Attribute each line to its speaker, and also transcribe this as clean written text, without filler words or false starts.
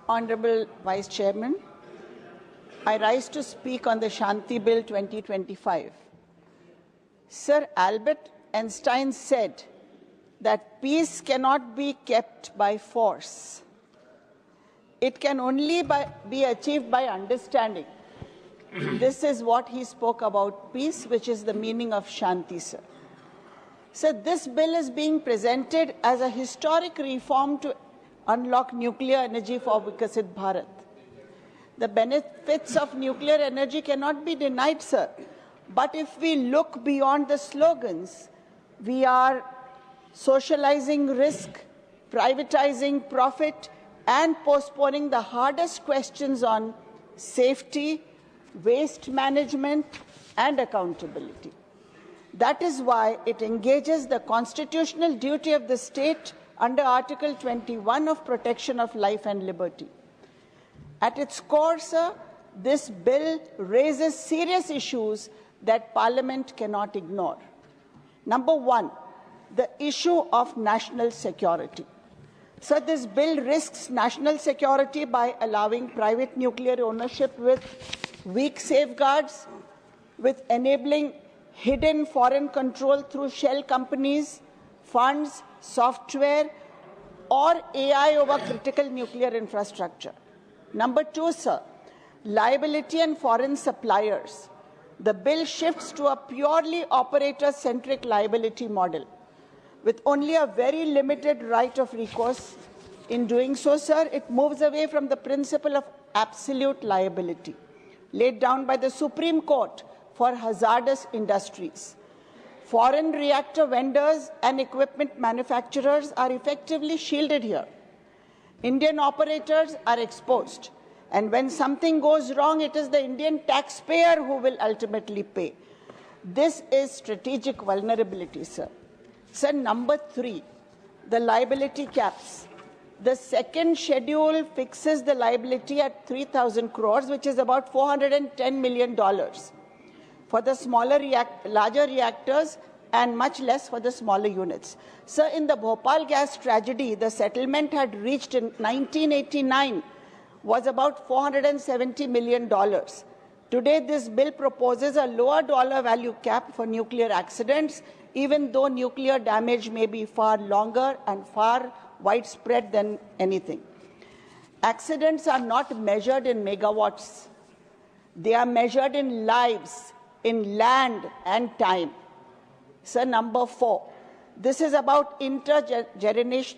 Speaker 1: Honorable Vice Chairman, I rise to speak on the Shanti Bill 2025. Sir Albert Einstein said that peace cannot be kept by force. It can only be achieved by understanding. This is what he spoke about peace, which is the meaning of Shanti, sir. So this bill is being presented as a historic reform to unlock nuclear energy for Vikasit Bharat. The benefits of nuclear energy cannot be denied, sir. But if we look beyond the slogans, we are socializing risk, privatizing profit, and postponing the hardest questions on safety, waste management, and accountability. That is why it engages the constitutional duty of the state under Article 21 of Protection of Life and Liberty. At its core, sir, this bill raises serious issues that Parliament cannot ignore. Number one, the issue of national security. So this bill risks national security by allowing private nuclear ownership with weak safeguards, with enabling hidden foreign control through shell companies, funds, software, or AI over critical nuclear infrastructure. Number two, sir, liability and foreign suppliers. The bill shifts to a purely operator-centric liability model, with only a very limited right of recourse. In doing so, sir, it moves away from the principle of absolute liability laid down by the Supreme Court for hazardous industries. Foreign reactor vendors and equipment manufacturers are effectively shielded here. Indian operators are exposed, and when something goes wrong, it is the Indian taxpayer who will ultimately pay. This is strategic vulnerability, sir. Sir, number three, the liability caps. The second schedule fixes the liability at 3,000 crores, which is about $410 million for the larger reactors and much less for the smaller units. Sir, in the Bhopal gas tragedy, the settlement had reached in 1989 was about $470 million. Today, this bill proposes a lower dollar value cap for nuclear accidents, even though nuclear damage may be far longer and far widespread than anything. Accidents are not measured in megawatts. They are measured in lives, in land and time. Sir, number four, this is about intergenerational